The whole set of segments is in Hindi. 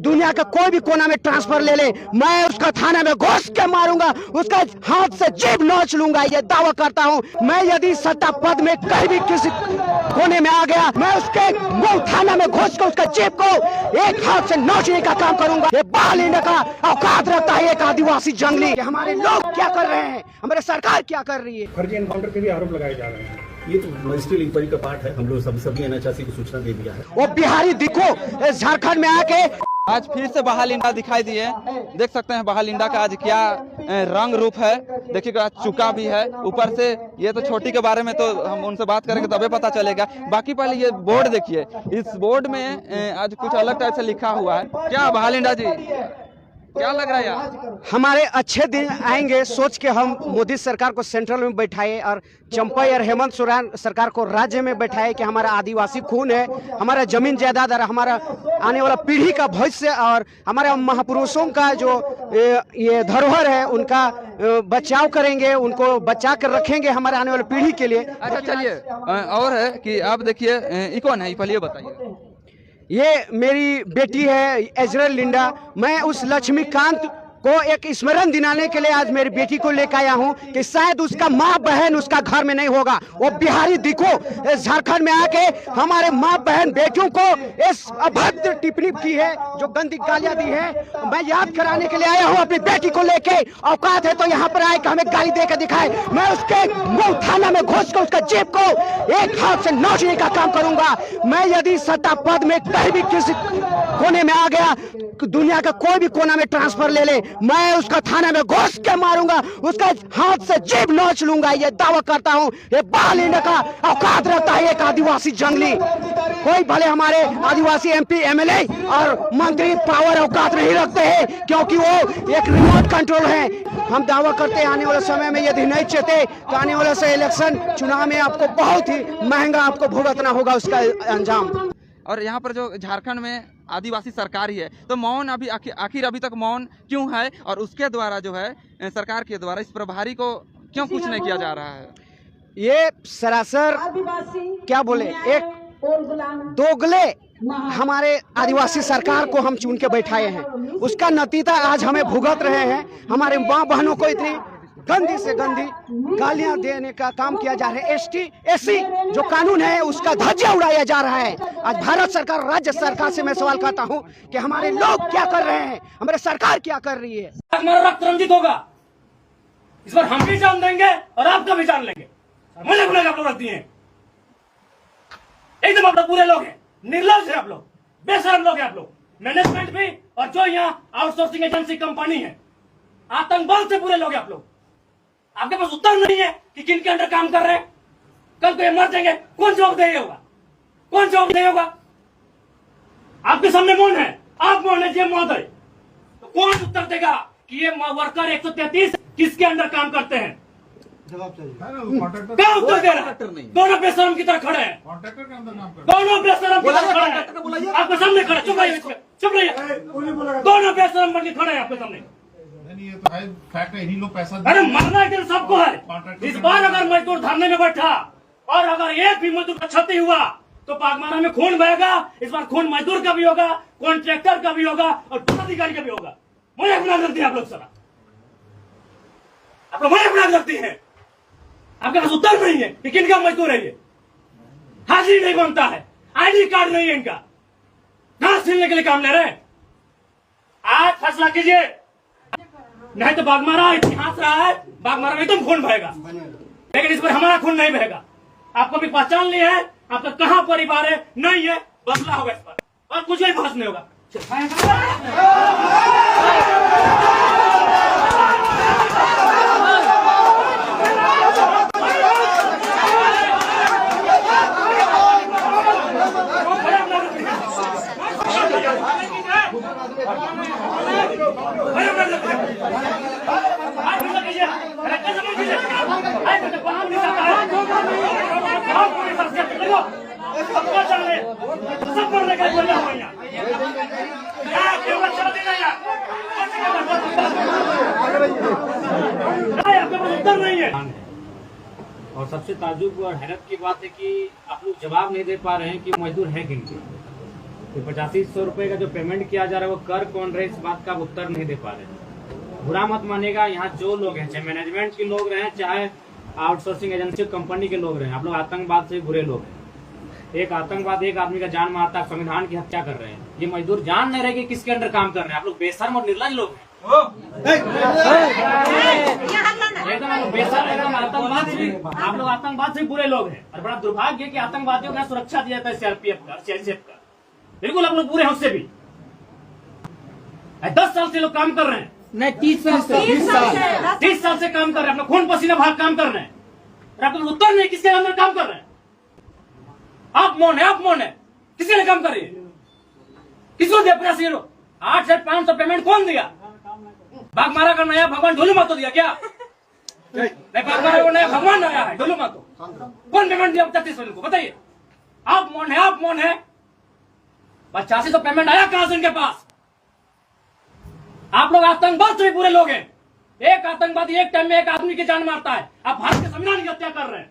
दुनिया के कोई भी कोना में ट्रांसफर ले ले, मैं उसका थाना में घुस के मारूंगा, उसका हाथ से जीभ नोच लूंगा। ये दावा करता हूं। मैं यदि सत्ता पद में कहीं भी किसी कोने में आ गया, मैं उसके मुंह थाना में घुस के उसका जीभ को एक हाथ से नोचने का काम करूंगा। ये बाल लेने का औकात रखता है एक आदिवासी जंगली। हमारे लोग क्या कर रहे हैं, हमारे सरकार क्या कर रही है। फर्जी एनकाउंटर के भी आरोप लगाए जा रहे हैं। ये तो मजिस्ट्रेट इंक्वायरी का पार्ट है। हम लोग सभी एनएचआरसी को सूचना दे दिया है। वो बिहारी दिखो झारखंड में आके आज फिर से बहाल इंडा दिखाई दिए। देख सकते हैं बहाल इंडा का आज क्या रंग रूप है। देखिएगा चुका भी है ऊपर से। ये तो छोटी के बारे में तो हम उनसे बात करेंगे तभी पता चलेगा। बाकी पहले ये बोर्ड देखिए, इस बोर्ड में आज कुछ अलग टाइप से लिखा हुआ है। क्या बहाल इंडा जी, क्या लग रहा है यार? हमारे अच्छे दिन आएंगे सोच के हम मोदी सरकार को सेंट्रल में बैठाए और चंपा और हेमंत सोरेन सरकार को राज्य में बैठाए कि हमारा आदिवासी खून है, हमारा जमीन जायदाद और हमारा आने वाला पीढ़ी का भविष्य और हमारे महापुरुषों का जो ये धरोहर है उनका बचाव करेंगे, उनको बचा कर रखेंगे हमारे आने वाली पीढ़ी के लिए। अच्छा चलिए, और है कि आप देखिए ये कौन है, ये पहले बताइए। ये मेरी बेटी है इजराइल लिंडा। मैं उस लक्ष्मीकांत को एक स्मरण दिलाने के लिए आज मेरी बेटी को लेकर आया हूं कि शायद उसका माँ बहन उसका घर में नहीं होगा। वो बिहारी दिखो झारखंड में आके हमारे माँ बहन बेटियों को इस अभद्र टिप्पणी की है, जो गंदी गालियां दी है। मैं याद कराने के लिए आया हूं अपनी बेटी को लेके। औकात है तो यहाँ पर आए कि हमें गाली दे के दिखाए। मैं उसके मुंह थाना में घुस कर उसका जेब को एक हाथ से नोचने का काम करूंगा। मैं यदि सत्ता पद में कहीं भी किसी कोने में आ गया, दुनिया का कोई भी कोना में ट्रांसफर ले ले, मैं उसका थाना में घुस के मारूंगा, उसका हाथ से जीभ नोच लूंगा। ये दावा करता हूं। ये बाल लेने का औकात रखता है एक आदिवासी जंगली। कोई भले हमारे आदिवासी एमपी एमएलए और मंत्री पावर औकात नहीं रखते हैं, क्योंकि वो एक रिमोट कंट्रोल है। हम दावा करते हैं आने वाले समय में यदि नहीं चाहते तो आने वाले से इलेक्शन चुनाव में आपको बहुत ही महंगा आपको भुगतना होगा उसका अंजाम। और यहाँ पर जो झारखंड में आदिवासी सरकार ही है, तो मौन अभी आखिर अभी तक मौन क्यों है, और उसके द्वारा जो है सरकार के द्वारा इस प्रभारी को क्यों कुछ नहीं किया जा रहा है? ये सरासर क्या बोले एक दोगले हमारे आदिवासी सरकार को हम चुन के बैठाए हैं, उसका नतीजा आज हमें भुगत रहे हैं। हमारे माँ बहनों को इतनी गंदी से गंदी गालियां देने का काम किया जा रहा है। एसटी एससी जो कानून है उसका धज्जियां उड़ाया जा रहा है। आज भारत सरकार राज्य सरकार से मैं सवाल करता हूं कि हमारे लोग क्या कर रहे हैं, हमारे सरकार क्या कर रही है। हमारा रक्त रंजित होगा, इस बार हम भी जान देंगे और आपका भी जान लेंगे। मुझे बुला आप लोग रख दिए एकदम। आप लोग पूरे लोग हैं, निर्लज है आप लोग, बेशरम लोग हैं आप लोग। मैनेजमेंट भी और जो यहाँ आउटसोर्सिंग एजेंसी कंपनी है, आतंकवाद से पूरे लोग हैं आप लोग। आपके पास उत्तर नहीं है कि किन के अंडर काम कर रहे हैं। कल को ये मर जाएंगे, कौन जवाब देगा होगा, कौन जवाब देगा होगा? आपके सामने मौन है, आप मौन है जी महोदय, तो कौन उत्तर देगा कि ये वर्कर 133 किसके अंडर काम करते हैं? जवाब चाहिए। क्या उत्तर दे रहा है? दोनों बेशरम की तरह खड़े हैं, दोनों बेशरम की तरह खड़े हैं आपके सामने खड़े। चुप रहिए, चुप रहिए। दोनों बेशरम बन के खड़े हैं आपके सामने। ये तो है फैक्ट है, इन्हीं लोग पैसा। अरे मरना दिन सबको है। इस बार अगर मजदूर धरने में बैठा और अगर एक भी मजदूर का क्षति हुआ तो बागमारा में खून बहेगा। इस बार खून मजदूर का भी होगा, कॉन्ट्रैक्टर का भी होगा और पदाधिकारी का भी होगा। मुझे गुनाह लगती है आप लोग सारा, आप लोग मुझे गुनाह लगती है। आपके पास उत्तर नहीं है कि किनका मजदूर है ये। हाजिरी नहीं बनता है, आईडी कार्ड नहीं है इनका, घास छीलने के लिए काम ले रहे हैं। आज फैसला कीजिए, नहीं तो बागमारा इतिहास रहा है, बागमारा में एकदम खून बहेगा, लेकिन इस पर हमारा खून नहीं बहेगा। आपको भी पहचान लिया है, आपका कहाँ परिवार है नहीं है, बदला होगा इस पर और कुछ भी बहस नहीं होगा। और सबसे ताज्जुब और हैरत की बात है कि आप लोग जवाब नहीं दे पा रहे हैं कि मजदूर है किनके। तो 8500 रुपए का जो पेमेंट किया जा रहा है वो कर कौन रहे, इस बात का आप उत्तर नहीं दे पा रहे। बुरा मत मानिएगा, यहाँ जो लोग हैं, चाहे मैनेजमेंट के लोग रहे, चाहे आउटसोर्सिंग एजेंसी कंपनी के लोग रहे, आप लोग आतंकवाद से बुरे लोग हैं। एक आतंकवाद एक आदमी का जान मारता, संविधान की हत्या कर रहे हैं। ये मजदूर जान नहीं रहे कि किसके अंडर काम कर रहे हैं। आप लोग बेशर्म और निर्लज लोग हैं। एकदम एकदम आतंकवाद से, आप लोग आतंकवाद से बुरे लोग हैं। और बड़ा दुर्भाग्य है कि आतंकवादियों को सुरक्षा दिया जाता है सीआरपीएफ का, सीआईएसएफ का। बिल्कुल आप लोग बुरे हैं उससे भी। 10 साल से लोग काम कर रहे हैं, नहीं 30 साल से 30 साल से काम कर रहे हैं, अपना खून पसीना भाग काम कर रहे हैं। और आप लोग उत्तर नहीं किसके अंदर काम कर रहे हैं। आप मौन है, आप मौन है, किसके लिए काम कर रही है, किसको दिया 8500 पेमेंट कौन दिया? बागमारा का नया भगवान ढोलू मातो दिया क्या? नहीं, बागमारा को नया भगवान आया है ढोलू मातो। कौन पेमेंट दिया 3500 को बताइए? आप मौन है, आप मौन है। 8500 पेमेंट आया कहां से उनके पास? आप लोग आतंकवाद से भी बुरे लोग हैं। एक आतंकवादी एक टाइम में एक आदमी की जान मारता है, आप भारत के संविधान की हत्या कर रहे हैं।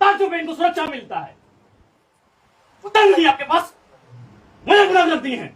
ताजुब इनको सुरक्षा मिलता है, उत्तर नहीं आपके पास। मुझे बुरा लगती है।